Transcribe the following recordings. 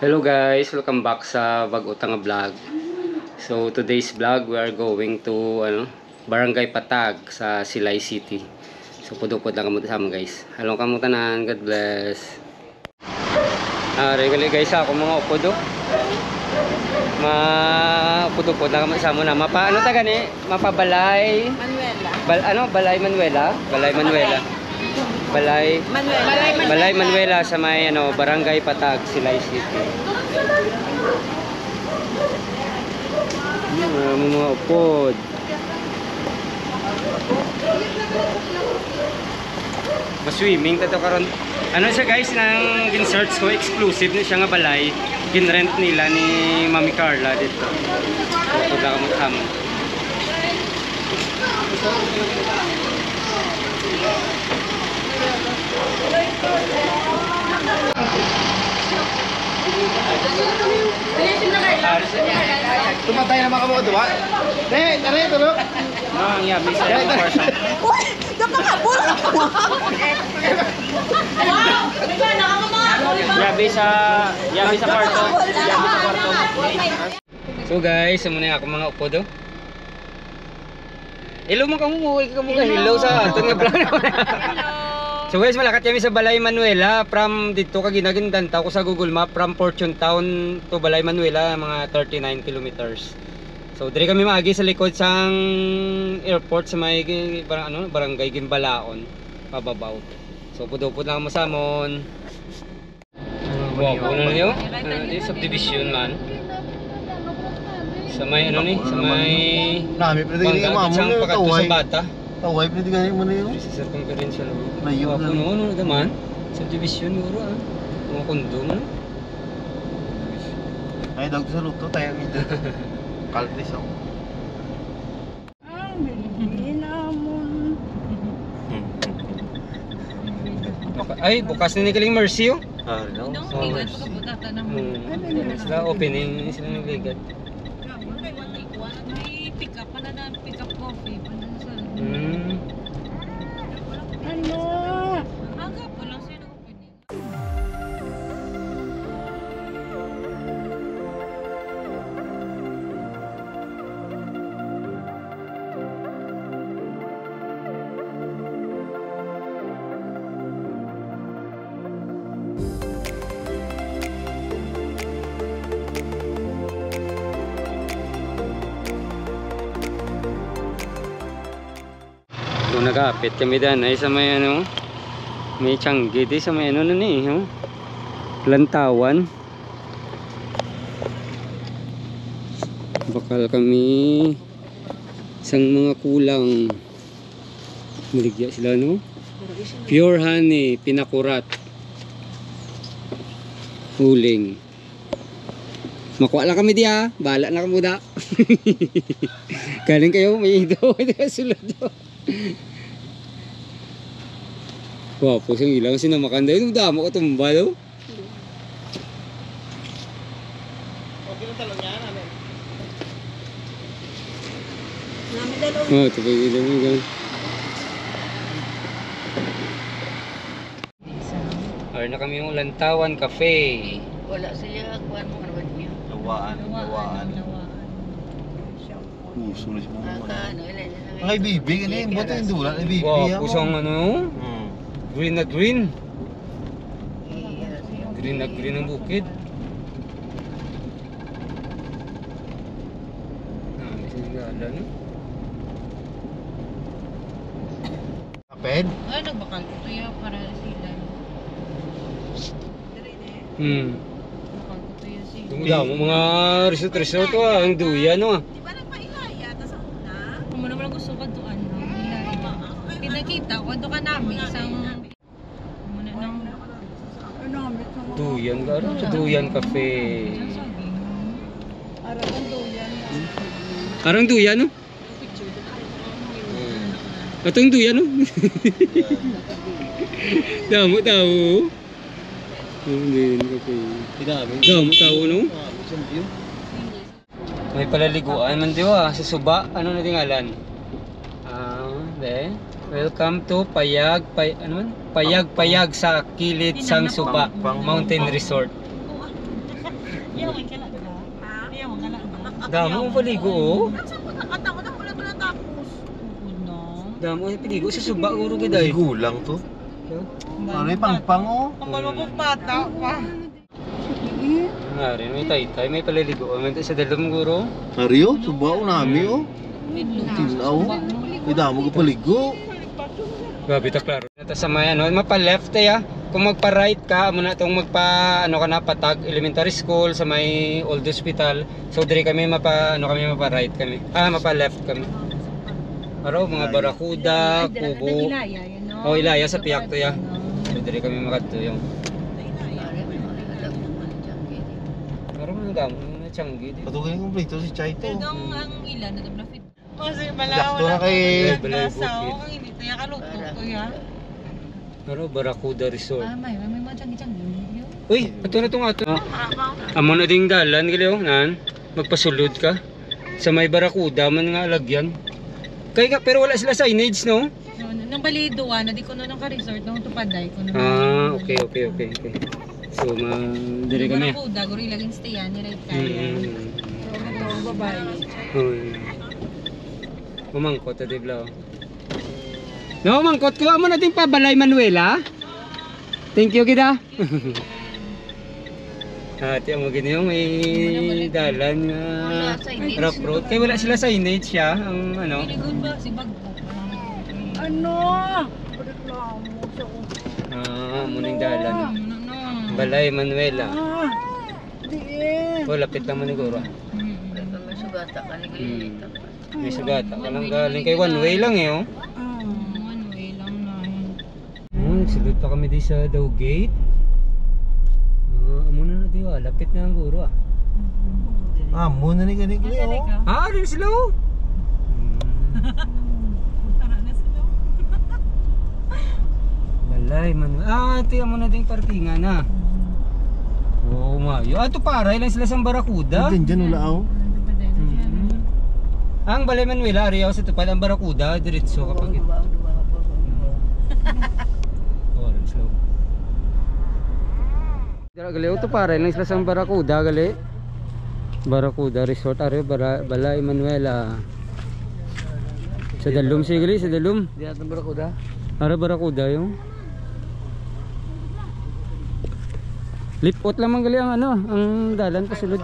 Hello guys, welcome back sa Bagutang Vlog. So today's vlog we are going to Barangay Patag sa Silay City. So pudupod lang kamo sama guys. Halong kamo tanan, God bless. Regali guys ako mga upodo. Pudupod lang kamo sama na ano ta gani? Mapabalay Manuela. Balay Manuela? Balay Manuela. Balay Manuela sa may Barangay Patag, Silay City. Mga upod. Maswimming tato karon. Ano siya guys, nang gin-search ko, exclusive na siya nga balay. Gin-rent nila ni Mami Carla dito. Upod lang mo kamo. Tumatay naman ka mo, diba? Tari, tulog. Ang yabi sa yung person. Uy! Nakakabul ako! Yabi sa kwarto. So guys, muna ako mga upodo. Hello mo kamo mo, hello sa aton nga plano. So guys, malakat kami sa Balay Manuela from dito ka ginagindan ta ko sa Google Map from Fortune Town to Balay Manuela mga 39 kilometers. So dire kami maagi sa likod sang airport sa may barangay Gimbalaon pababaw. So pudupod lang mo samon. Wow, ano niyo? Di subdivision man. Sa may sa may Nami, pwede ganyan mo mo sa bata. Taway, pwede ganyan mo na yun. Sa conference loob. Layo na. Ano naman? Subdivision guro mga kondo man. Ay, dagto sa luto tayo dito. Kaltis ako. Ang binamon. Ay, bukas na ni Kaling Mercy oh. No? Sila opening sila nagligat. Pick up pa na pick up coffee pa na sa Ano? aga pa lang sila opening. Kung nagapit kami dyan ay sa may may Changi di sa may na ni Lantawan. Bakal kami isang mga kulang maligya sila pure honey pinakurat huling makuha lang kami diya bala na kamo da. Galing kayo may ido sulod do. Wow, pusing ilang sinamakanda yun. Damo ka tumba daw. Okay lang talong yan, namin. Nami dalaw. Oh, ito pa ilang ilang. Ar na kami yung Lantawan Cafe. Wala siya kuan mo ano ba niya? Lawaan. Sulit mo naman. Ano ilan Ang ibibig, ano yung buto yung dulan? Ibibig Wow, pusang green na green. Green na green ang bukid. May sinigala Kaped? Ay nagbakal ko tuya para sila. Bakal ko tuya sila. Tumuda mo mga resort ang duyan Di ba nagpailaya? Tas ang una? Kung naman gusto ka doon pinakita ko doon ka namin isang muna nang Ano ang bit mo? Duyan ka rin sa Duyan Cafe. Araw doyan. Karang duyan Ito yung duyan Damo tao. Duyan Cafe. Damo tao May palaliguan man diwa sa Suba. Ano na tingalan? Welcome to Payag sa kilid sang Suba Mountain Resort. Iyaw ang kala ba? Iyaw ang kala ba? Damo ang paligo oh. Saan ko nakatako na mula ko natapos? No. Damo ang paligo sa suba uro giday. Gulang to. Ano yung pangpang oh? Ang malupong bata pa. Ngari, may taytay, may paliligo. May sa dalawang guro. Mario, subaw nami oh. Tinaw. May damo ka paligo. Grabe ta klaro. Ito sa may ano, mapa-left ya. Kung magpa-right ka, amo na itong ano ka na, Patag Elementary School sa may old hospital. So dire kami mapa-right kami. Mapa-left kami. Aro mga barakuda, kubo. Ilaya, yun no? Oh, Ilaya sa piyak to ya. So dire kami makadto yung. Aro mga damo na Changi dito. Patugay ng kompleto si Chay to. Pero ang ilan na tabla fit. Kasi Sakto na kay- Nagkasaw, ang init ya kaluto ko ya. Aro Barakuda Resort. May mga changi-changi. Uy, ato na itong ato. Amo na ding dalan, giliw, nan. Magpasulod ka. Sa may Barakuda, man nga lagyan. Pero wala sila signage, no? Nang baliduan, na di ko nung ka-resort, nung tupaday ko nung... Okay. So, dire kami. Barakuda, guri laging stayan, ni right kaya. Ito, babae. Umangkot, Dibla. No, umangkot. Kuha mo natin pa, Balay Manuela. Thank you, kita. Ati, ang maganda yung may dalan nga rough road. Kaya wala sila signage siya. Ang ano. Pinigod ba? Si Bagpo. Ano? Reklamo sa Muning dalan. No. Balay Manuela. Diin. Oh, lapit lang maniguro. May sugata ka ni Gilita. May sugata ka lang galing. Kay one way lang eh, oh. One way lang na yun. Nagsulod pa kami di sa Daw Gate. Muna na di lapit na ang guro ah. Muna ni ganit Nasa oh. ka? Rin sila oh. Tara na sila. Balay Manuela. Tiyan mo na ding parkingan na. Oo, mayo. Ito para lang sila sa Barakuda. Diyan wala oh. Ang Balay Manuela, ariyaw sa tupad ang Barakuda, diretso kapag ito. Orange slow. Dara gali ito para lang sila sa Barakuda gali. Barakuda Resort ari Balay Manuela. Sa dalum sige sa dalum. Di natin Barakuda. Ara Barakuda yung. Lipot lamang gali ang ano, ang dalan pasulod.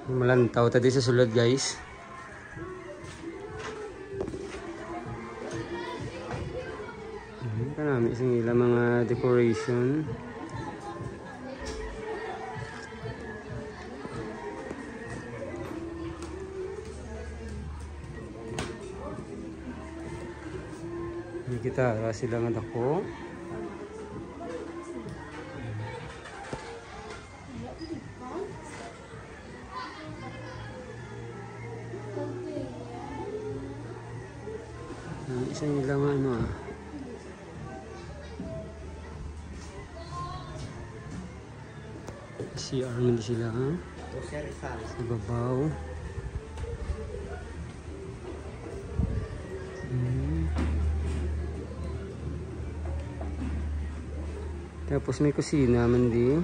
Malantaw tadi sa sulod guys. Kanami sing ila mga decoration. May gitara sila nga dako. Isa nilang ano CR man sila ha. Sa babaw. Tapos may kusina man din.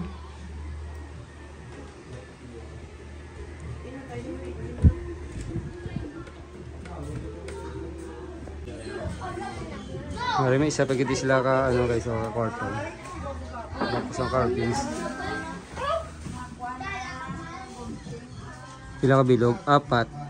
Mari may isa pagkiti sila ka ano guys sa kwarto. Tapos ang carvings. Pila ka bilog? 4.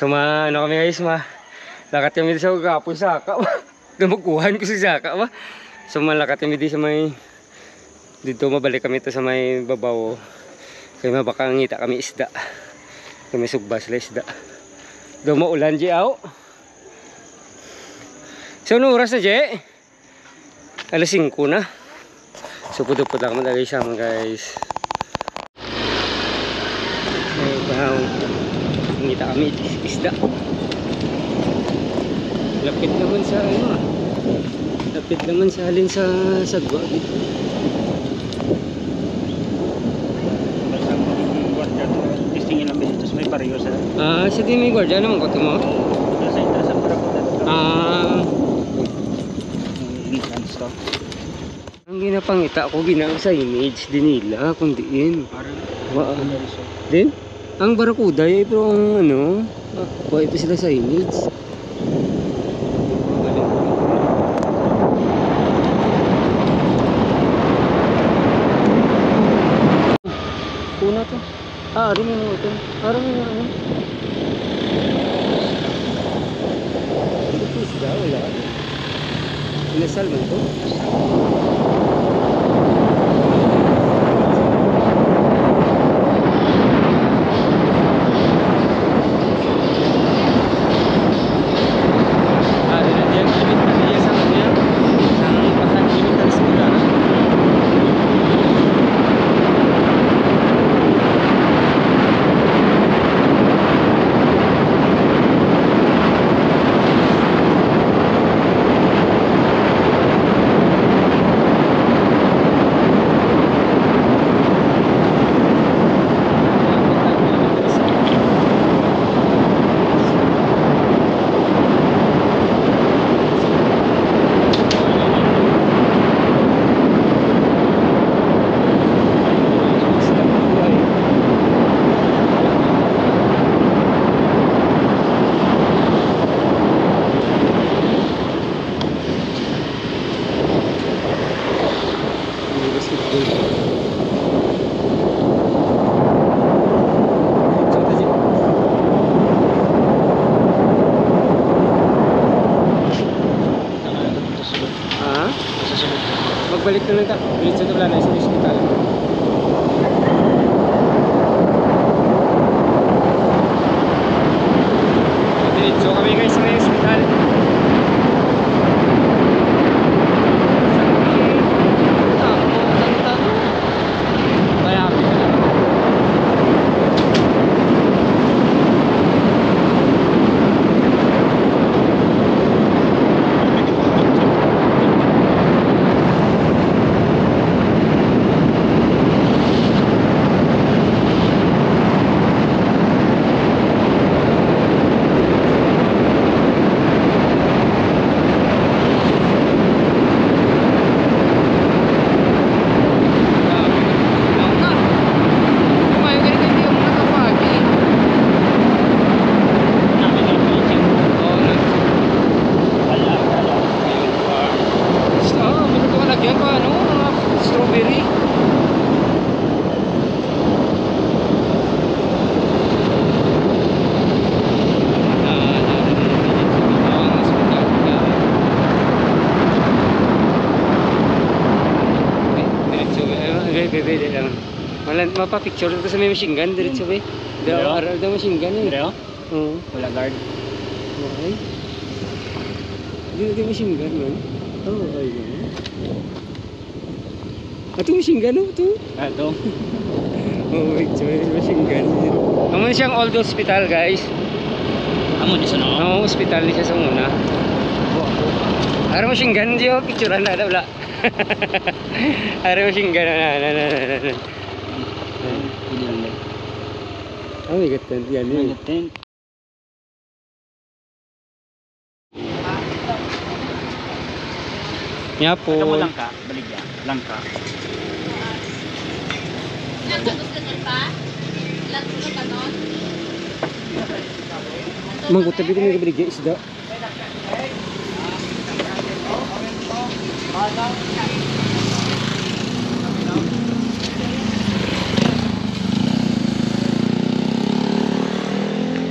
So ano kami guys, lakat kami sa gapon saka. Dumukuhan ko sa saka ba. So malakat kami di sa may dito mabalik kami to sa may babaw. Kaya mabaka ngita kami isda. Kami sugbas la isda. Do maulan di aw. So ano oras na di? Alas 5 na. So pudot-pudot lang man siya mga guys. Ay bahaw. Ngita kami isda. Lapit naman sa ano ah. Lapit naman sa alin sa sagwa dito. Testingin lang dito sa may pareho sa. Sa di may gwardiya naman ko mo. Sa para ko dito. Entrance to. Ang ginapangita ko ginang sa image din nila kung diin. Din? Ang barakuda eh, pero ang ano, buhay pa sila sa image. Una to. Rin mo ito. Rin mo ano. Ito isda, wala. Inasal man to. balik na lang ta. Diretso to wala na sa hospital. Diretso kami guys sa hospital. Bebe lang. Mapa-picture ito sa may machine gun. Diretso ba eh. Araw daw machine gun eh. Diretso? Oo. Wala guard. Okay. Di machine gun man. Oo, ay gano'n. Ito machine gun ito. Ito. Oo, machine gun. Naman siyang old hospital guys. Amo di sa no? Oo, hospital di siya sa una. Araw machine gun diyo. Picturean na wala. Araw machine gun na. Oh my god, yan yun. Nga po. Ito mo lang ka, baligya. Lang ka. Mangkot tabi ko may kabaligya isda.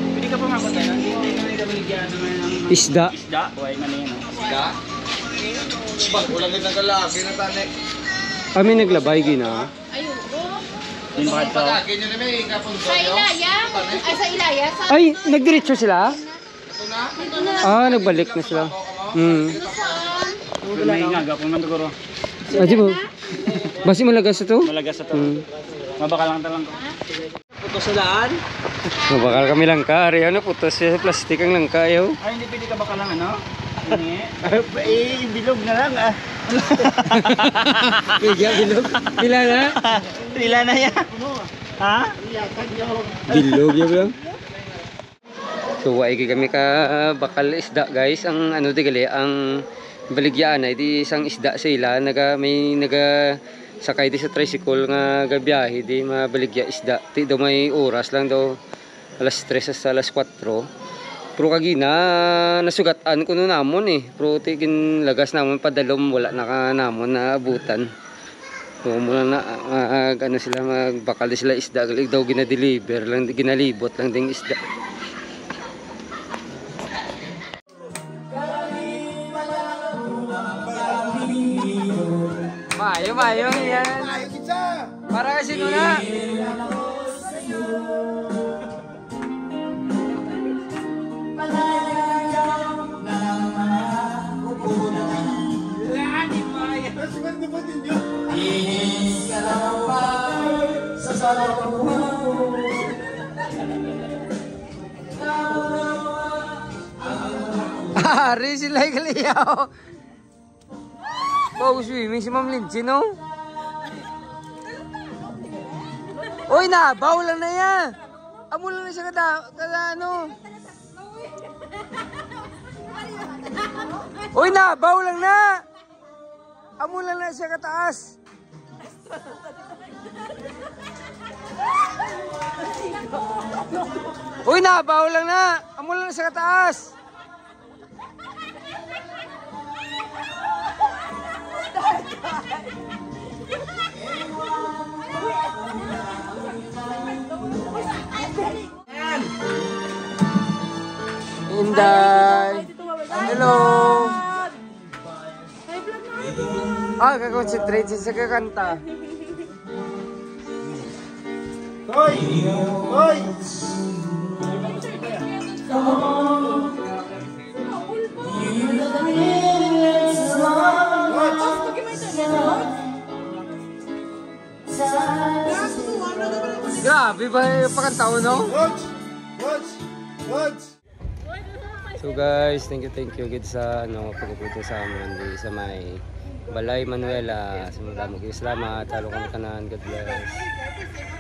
Pwede ka pa mabagay lang. Hindi na may kabaligya naman ng Isda. isda. Huwag man yan. Isda? Bag, walang ganda kalaki na tani. Kami naglabay gina. Yung bakit to? Pagkaki nyo na may kapunto Sa Ilaya? Ay, sa Ilaya? Sa Ay, nagdiretso sila? Ito na? Ah, nagbalik na sila. saan? May ingaga po man siguro. Aji mo. Basi malagas ito? Malagas sa to. Mabaka lang talang ko. Puto sa daan? Mabakal kami lang ka. Ari, ano, putos siya sa plastic ang langka yaw. Ay, hindi pwede ka baka lang ano? Bilog na lang ah. Bigyan, bilog. Pila na? Pila na yan. Ha? Bilog yun lang. So, waigi kami ka bakal isda guys. Ang ano di gali, ang baligyaan ay di isang isda sila. May sakay di sa tricycle nga gabiyahe di mabaligya isda. Di daw may oras lang daw. Alas 3 sa alas 4. Pero kagina nasugatan ko no namon eh. Pero tigin lagas namon padalom wala na ka namon na abutan. So muna na ano sila magbakal sila isda galig daw gina-deliver lang ginalibot lang ding isda. Mayo yan. Para kasi nuna. Ari sila kaliyaw. Wow, swimming si Ma'am Lindsay, no? Uy, nabaw lang na yan. Amo lang na siya kada ano. Uy, nabaw lang na. Amo lang na siya kataas. Uy, nabaw lang na. Amo lang na siya kataas. Inday. Hello. Kakonsentrate siya sa kakanta. Hoy! Hoy! Grabe ba yung pakanta mo, no? Watch! Watch! Watch! So guys, thank you good sa pagpupunta sa amin di sa may Balay Manuela. Salamat. Halo kami tanan. God bless.